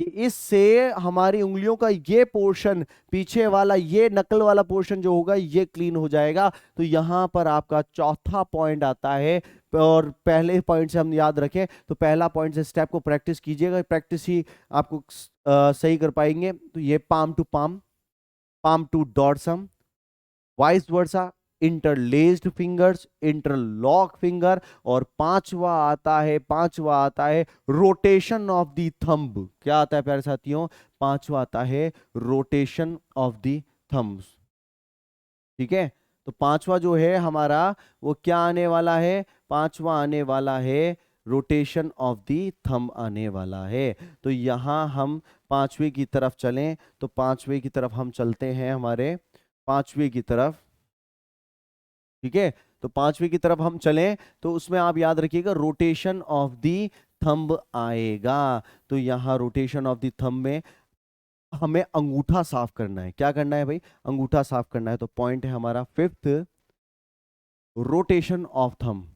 कि इससे हमारी उंगलियों का ये पोर्शन, पीछे वाला ये नकल वाला पोर्शन जो होगा ये क्लीन हो जाएगा। तो यहां पर आपका चौथा पॉइंट आता है। और पहले पॉइंट से हम याद रखें तो पहला पॉइंट से स्टेप को प्रैक्टिस कीजिएगा, प्रैक्टिस ही आपको सही कर पाएंगे। तो ये palm to palm, palm to dorsum, vice versa, interlaced fingers, interlock finger. और पांचवा आता है रोटेशन ऑफ द थंब। क्या आता है प्यारे साथियों, पांचवा आता है रोटेशन ऑफ द थंब्स। ठीक है, तो पांचवा जो है हमारा वो क्या आने वाला है, पांचवा आने वाला है रोटेशन ऑफ द थंब आने वाला है। तो यहां हम पांचवे की तरफ चलें, तो पांचवे की तरफ हम चलते हैं हमारे 5वीं की तरफ, ठीक है। तो 5वीं की तरफ हम चलें तो उसमें आप याद रखिएगा रोटेशन ऑफ दी थंब आएगा। तो यहां रोटेशन ऑफ दी थंब में हमें अंगूठा साफ करना है। क्या करना है भाई? अंगूठा साफ करना है। तो पॉइंट है हमारा 5th, rotation of thumb,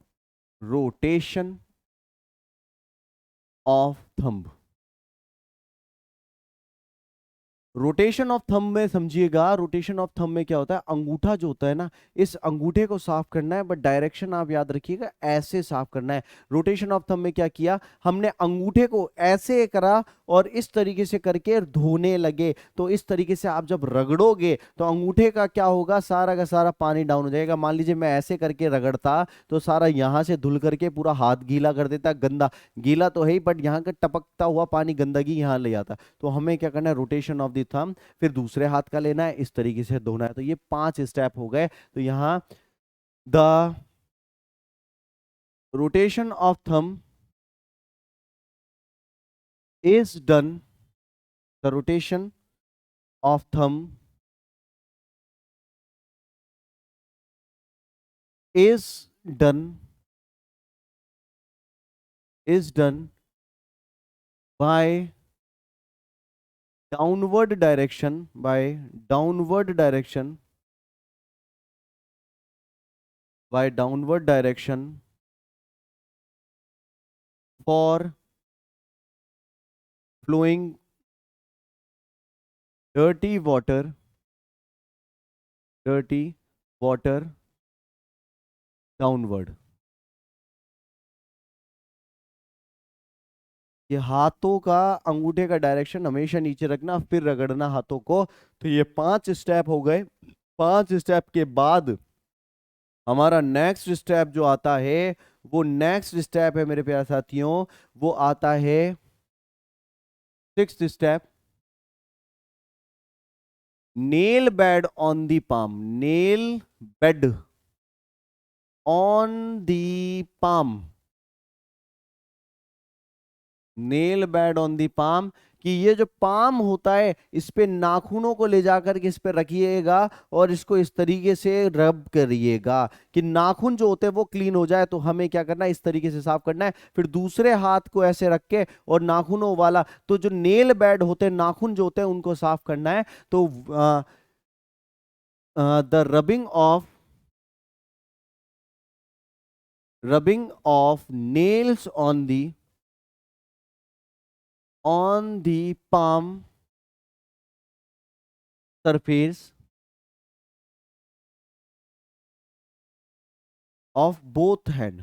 rotation of thumb. Rotation of thumb में समझिएगा, रोटेशन ऑफ थंब में क्या होता है, अंगूठा जो होता है ना, इस अंगूठे को साफ करना है, बट डायरेक्शन आप याद रखिएगा ऐसे साफ करना है। रोटेशन ऑफ थंब में क्या किया हमने, अंगूठे को ऐसे करा और इस तरीके से करके धोने लगे। तो इस तरीके से आप जब रगड़ोगे तो अंगूठे का क्या होगा, सारा का सारा पानी डाउन हो जाएगा। मान लीजिए मैं ऐसे करके रगड़ता तो सारा यहां से धुल करके पूरा हाथ गीला कर देता, गंदा गीला तो है ही, बट यहाँ का टपकता हुआ पानी गंदगी यहाँ ले जाता। तो हमें क्या करना है, रोटेशन ऑफ द थंब, फिर दूसरे हाथ का लेना है, इस तरीके से धोना है। तो ये 5 स्टेप हो गए। तो यहां the rotation of thumb is done, the rotation of thumb is done, is done by downward direction, by downward direction, by downward direction for flowing dirty water, dirty water downward। ये हाथों का, अंगूठे का direction हमेशा नीचे रखना, फिर रगड़ना हाथों को। तो ये 5 स्टेप हो गए। 5 स्टेप के बाद हमारा नेक्स्ट स्टेप जो आता है, वो नेक्स्ट स्टेप है मेरे प्यारे साथियों, वो आता है 6th step, nail bed on the palm, nail bed on the palm, nail bed on the palm. कि ये जो पाम होता है इस पे नाखूनों को ले जाकर के इस पे रखिएगा और इसको इस तरीके से रब करिएगा कि नाखून जो होते हैं वो क्लीन हो जाए। तो हमें क्या करना है, इस तरीके से साफ करना है। फिर दूसरे हाथ को ऐसे रख के और नाखूनों वाला, तो जो नेल बेड होते हैं, नाखून जो होते हैं उनको साफ करना है। तो the rubbing of nails on the palm surface of both hand।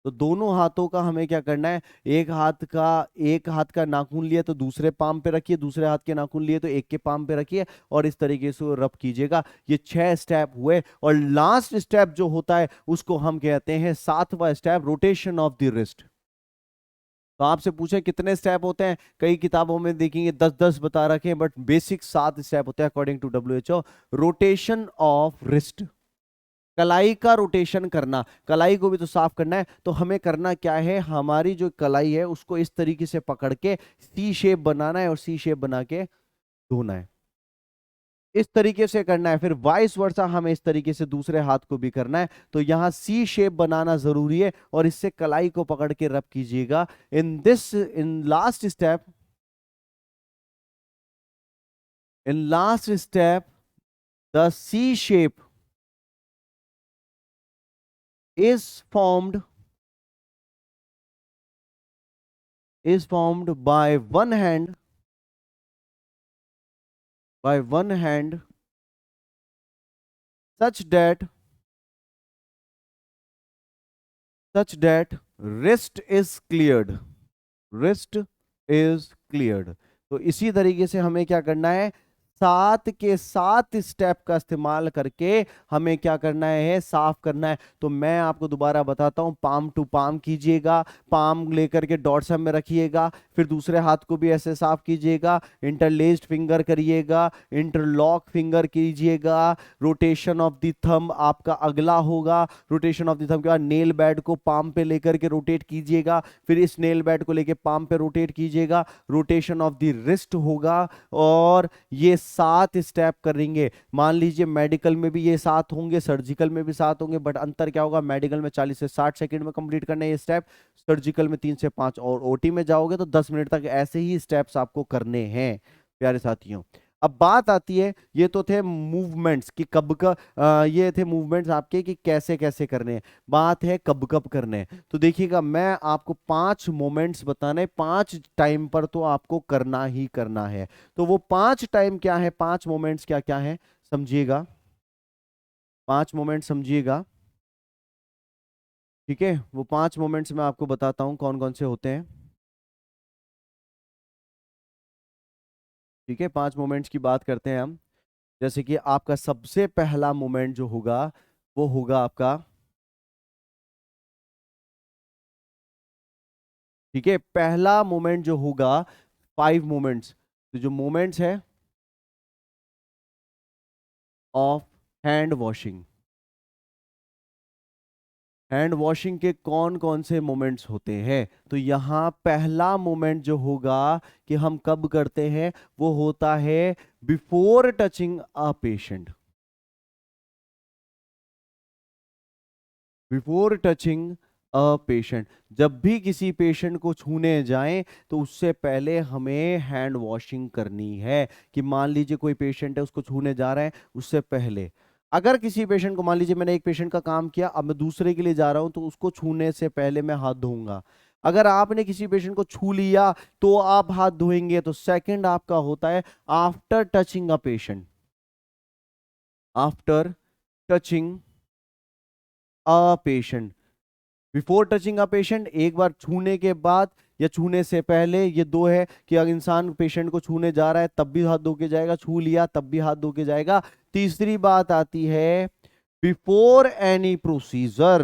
तो दोनों हाथों का हमें क्या करना है, एक हाथ का नाखून लिया तो दूसरे पाम पे रखिए, दूसरे हाथ के नाखून लिए तो एक के पाम पे रखिए और इस तरीके से रब कीजिएगा। ये 6 स्टेप हुए। और लास्ट स्टेप जो होता है उसको हम कहते हैं 7वां step, rotation of the wrist. तो आपसे पूछे कितने स्टेप होते हैं, कई किताबों में देखेंगे 10-10 बता रखे हैं, बट बेसिक 7 स्टेप होते हैं according to WHO। Rotation of wrist, कलाई का रोटेशन करना, कलाई को भी तो साफ करना है। तो हमें करना क्या है, हमारी जो कलाई है उसको इस तरीके से पकड़ के सी शेप बनाना है और सी शेप बना के धोना है, इस तरीके से करना है। फिर वाइस वर्सा हमें इस तरीके से दूसरे हाथ को भी करना है। तो यहां सी शेप बनाना जरूरी है और इससे कलाई को पकड़ के रब कीजिएगा। In last step the C shape is formed by one hand, such that wrist is cleared, wrist is cleared। तो इसी तरीके से हमें क्या करना है, 7 के 7 स्टेप का इस्तेमाल करके हमें क्या करना है, साफ करना है। तो मैं आपको दोबारा बताता हूं, पाम टू पाम कीजिएगा, पाम लेकर के डॉट्सम में रखिएगा, फिर दूसरे हाथ को भी ऐसे साफ कीजिएगा, इंटरलेस्ड फिंगर करिएगा, इंटरलॉक फिंगर कीजिएगा। रोटेशन ऑफ द थंब आपका अगला होगा। रोटेशन ऑफ द थंब के बाद नेल बेड को पाम पे लेकर के रोटेट कीजिएगा, फिर इस नेल बेड को लेके पाम पे रोटेट कीजिएगा। रोटेशन ऑफ द रिस्ट होगा और ये 7 स्टेप करेंगे। मान लीजिए मेडिकल में भी ये 7 होंगे, सर्जिकल में भी 7 होंगे, बट अंतर क्या होगा, मेडिकल में 40 से 60 सेकंड में कंप्लीट करने ये स्टेप, सर्जिकल में 3 से 5, और ओटी में जाओगे तो 10 मिनट तक ऐसे ही स्टेप्स आपको करने हैं प्यारे साथियों। अब बात आती है, ये तो थे मूवमेंट्स कि कब का ये थे मूवमेंट्स आपके कि कैसे कैसे करने हैं। बात है कब कब करने हैं। तो देखिएगा मैं आपको 5 मोमेंट्स बताने, 5 टाइम पर तो आपको करना ही करना है। तो वो 5 टाइम क्या है, 5 मोमेंट्स क्या क्या है समझिएगा, 5 मोमेंट्स समझिएगा। ठीक है, वो 5 मोमेंट्स मैं आपको बताता हूं कौन कौन से होते हैं। ठीक है, 5 मोमेंट्स की बात करते हैं हम। जैसे कि आपका सबसे पहला मोमेंट जो होगा वो होगा आपका, ठीक है, पहला मोमेंट जो होगा, 5 मोमेंट्स, तो जो मोमेंट्स है of hand washing. Hand washing के कौन कौन से मोमेंट्स होते हैं, तो यहां पहला मोमेंट जो होगा कि हम कब करते हैं, वो होता है before touching a patient. Before touching a patient, जब भी किसी पेशेंट को छूने जाएं तो उससे पहले हमें हैंड वॉशिंग करनी है। कि मान लीजिए कोई पेशेंट है, उसको छूने जा रहे हैं, उससे पहले अगर किसी पेशेंट को, मान लीजिए मैंने एक पेशेंट का काम किया, अब मैं दूसरे के लिए जा रहा हूं, तो उसको छूने से पहले मैं हाथ धोऊंगा। अगर आपने किसी पेशेंट को छू लिया तो आप हाथ धोएंगे। तो सेकंड आपका होता है after touching a patient. After touching a patient, before touching a patient एक बार छूने के बाद या छूने से पहले, ये दो है कि अगर इंसान पेशेंट को छूने जा रहा है तब भी हाथ धो के जाएगा, छू लिया तब भी हाथ धो के जाएगा। तीसरी बात आती है before any procedure.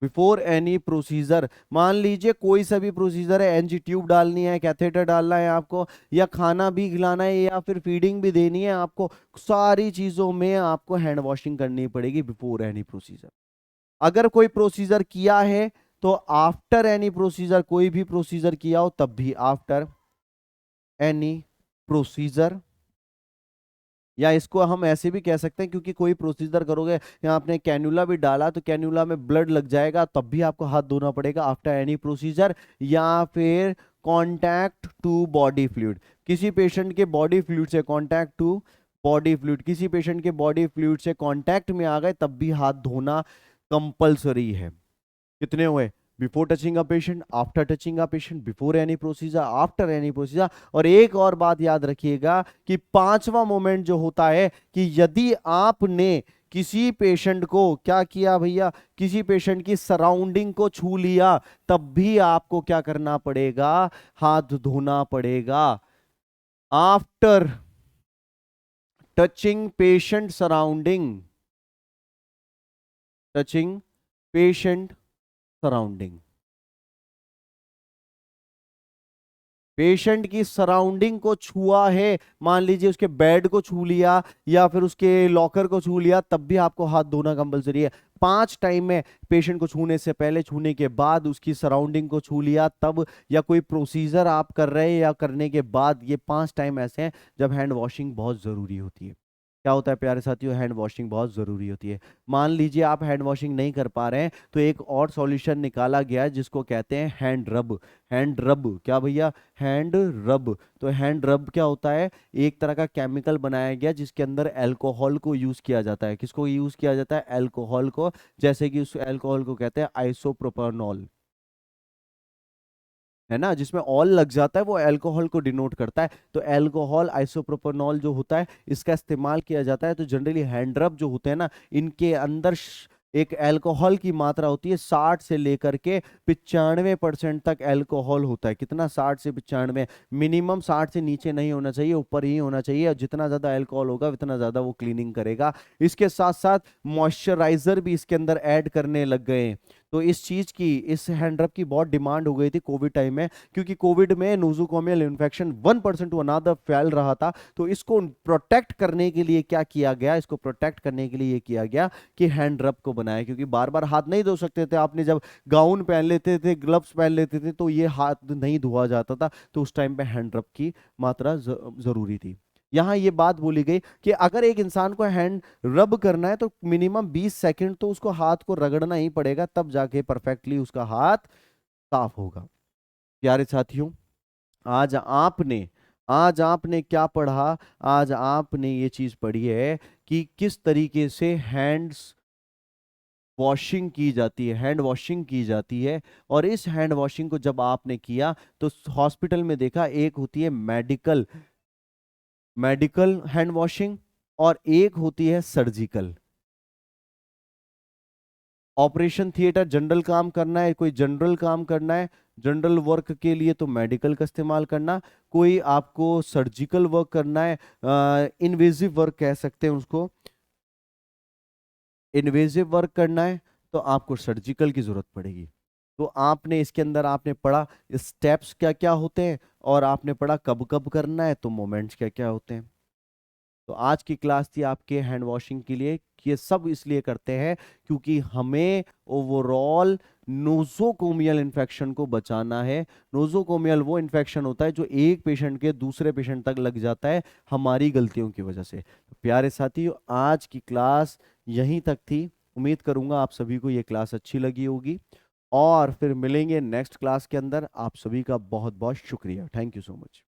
Before any procedure, मान लीजिए कोई सा भी प्रोसीजर है, एनजी ट्यूब डालनी है, कैथेटर डालना है आपको, या खाना भी खिलाना है, या फिर फीडिंग भी देनी है आपको, सारी चीजों में आपको हैंड वॉशिंग करनी पड़ेगी बिफोर एनी प्रोसीजर। अगर कोई प्रोसीजर किया है तो आफ्टर एनी प्रोसीजर, कोई भी प्रोसीजर किया हो तब भी आफ्टर एनी प्रोसीजर। या इसको हम ऐसे भी कह सकते हैं, क्योंकि कोई प्रोसीजर करोगे या आपने कैन्यूला भी डाला तो कैन्यूला में ब्लड लग जाएगा, तब भी आपको हाथ धोना पड़ेगा आफ्टर एनी प्रोसीजर। या फिर कांटेक्ट टू बॉडी फ्लूइड, किसी पेशेंट के बॉडी फ्लूइड से कांटेक्ट टू बॉडी फ्लूइड, किसी पेशेंट के बॉडी फ्लूइड से कांटेक्ट में आ गए तब भी हाथ धोना कंपलसरी है। कितने हुए, before touching a patient, after touching a patient, before any procedure, after any procedure. और एक और बात याद रखिएगा कि पांचवा मोमेंट जो होता है कि यदि आपने किसी पेशेंट को क्या किया भैया, किसी पेशेंट की सराउंडिंग को छू लिया, तब भी आपको क्या करना पड़ेगा, हाथ धोना पड़ेगा। After touching patient surrounding, touching patient surrounding, patient की सराउंडिंग को छुआ है, मान लीजिए उसके बेड को छू लिया या फिर उसके लॉकर को छू लिया, तब भी आपको हाथ धोना कंपलसरी है। 5 टाइम में, पेशेंट को छूने से पहले, छूने के बाद, उसकी सराउंडिंग को छू लिया तब, या कोई प्रोसीजर आप कर रहे हैं या करने के बाद, ये 5 टाइम ऐसे हैं जब हैंड वॉशिंग बहुत जरूरी होती है। क्या होता है प्यारे साथियों, हैंड वॉशिंग बहुत जरूरी होती है। मान लीजिए आप हैंड वॉशिंग नहीं कर पा रहे हैं तो एक और सॉल्यूशन निकाला गया है जिसको कहते हैं हैंड रब। हैंड रब क्या भैया, हैंड रब। तो हैंड रब क्या होता है, एक तरह का केमिकल बनाया गया जिसके अंदर अल्कोहल को यूज किया जाता है। किसको यूज किया जाता है, अल्कोहल को। जैसे कि उस अल्कोहल को कहते हैं आइसोप्रोपानॉल, है ना, जिसमें ऑल लग जाता है वो अल्कोहल को डिनोट करता है। तो अल्कोहल आइसोप्रोपानॉल जो होता है, इसका इस्तेमाल किया जाता है। तो जनरली हैंड रब जो होते हैं ना, इनके अंदर एक अल्कोहल की मात्रा होती है, 60 से लेकर के 95% तक अल्कोहल होता है। कितना, 60 से 95। मिनिमम 60 से नीचे नहीं होना चाहिए, ऊपर ही होना चाहिए। और जितना ज्यादा अल्कोहल होगा उतना ज्यादा वो क्लीनिंग करेगा। इसके साथ साथ मॉइस्चराइजर भी इसके अंदर ऐड करने लग गए हैं। तो इस हैंड रब की बहुत डिमांड हो गई थी कोविड टाइम में, क्योंकि कोविड में नोजोकोमियल इन्फेक्शन 1% टू अनदर फैल रहा था। तो इसको प्रोटेक्ट करने के लिए क्या किया गया, इसको प्रोटेक्ट करने के लिए ये किया गया कि हैंड रब को बनाया, क्योंकि बार बार हाथ नहीं धो सकते थे। आपने जब गाउन पहन लेते थे, ग्लव्स पहन लेते थे, तो ये हाथ नहीं धोआ जाता था। तो उस टाइम पे हैंड रब की मात्रा जरूरी थी। यहाँ ये बात बोली गई कि अगर एक इंसान को हैंड रब करना है तो मिनिमम 20 सेकंड तो उसको हाथ को रगड़ना ही पड़ेगा, तब जाके परफेक्टली उसका हाथ साफ होगा। प्यारे साथियों, आज आपने आज आपने क्या पढ़ा? आज आपने ये चीज पढ़ी है कि किस तरीके से हैंड्स वॉशिंग की जाती है, हैंड वॉशिंग की जाती है। और इस हैंड वॉशिंग को जब आपने किया तो हॉस्पिटल में देखा, एक होती है मेडिकल मेडिकल हैंड वॉशिंग और एक होती है सर्जिकल। ऑपरेशन थिएटर जनरल काम करना है, कोई जनरल काम करना है, जनरल वर्क के लिए तो मेडिकल का इस्तेमाल करना। कोई आपको सर्जिकल वर्क करना है, इन्वेजिव वर्क कह सकते हैं उसको, इन्वेजिव वर्क करना है तो आपको सर्जिकल की जरूरत पड़ेगी। तो आपने इसके अंदर आपने पढ़ा स्टेप्स क्या क्या होते हैं, और आपने पढ़ा कब कब करना है, तो मोमेंट्स क्या क्या होते हैं। तो आज की क्लास थी आपके हैंड वॉशिंग के लिए। ये सब इसलिए करते हैं क्योंकि हमें ओवरऑल नोजोकोमियल इन्फेक्शन को बचाना है। नोजोकोमियल वो इन्फेक्शन होता है जो एक पेशेंट के दूसरे पेशेंट तक लग जाता है हमारी गलतियों की वजह से। तो प्यारे साथियों, आज की क्लास यहीं तक थी। उम्मीद करूंगा आप सभी को ये क्लास अच्छी लगी होगी, और फिर मिलेंगे नेक्स्ट क्लास के अंदर। आप सभी का बहुत बहुत शुक्रिया। Thank you so much.